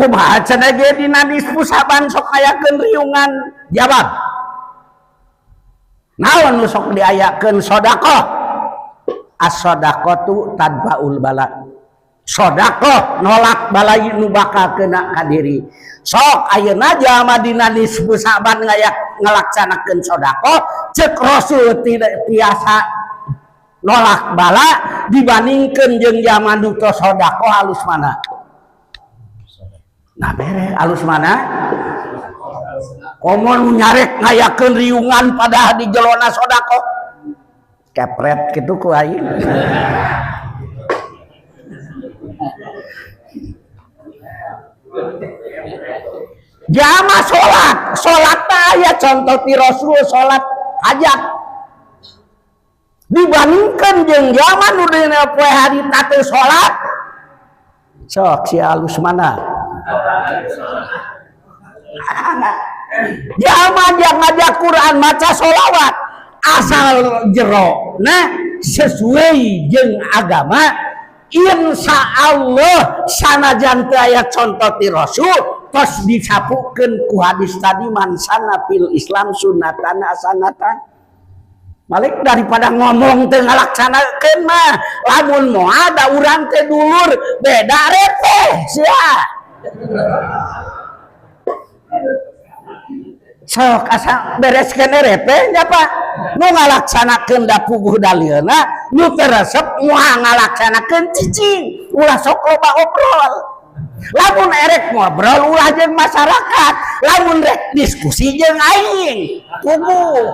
kumaha cenah ge dina nisfu Saban sok ayakeun riungan jawab naon nu sok diayakeun sedekah as-shadaqatu tadbaul bala sedekah nolak balai nu bakal kena ka diri sok ayeuna jalma dina nisfu Saban ngalaksanakeun sedekah ceuk Rasul tidak tiasa nolak bala dibandingkeun jeung jalma nu tos sedekah halus mana nah bere halus mana komo nyarek ngayakeun riungan padahal di jelona sedekah kepret kitu ku aing jama salat aya contoh ti Rasul salat hajat dibandingkeun jeung jama nu dina poe hari teu salat sok si halus mana jama yang ngaja Quran maca sholawat asal jero nah sesuai jeung agama insya Allah sanajan teu aya contoh ti Rasul tos disapukeun ku hadis tadi man sana fil Islam sunnatan hasanatan balik daripada ngomong teu ngalaksanakeun mah lamun moal ada urang teh dulur beda rete sia sok asa bereskeun rete nya Pak nu ngalaksanakeun da puguh dalilna nu teu resep moal ngalaksanakeun cicing ulah sok loba obrol lamun erek ngobrol ulah jeung masyarakat lamun rek diskusi jeung aing puguh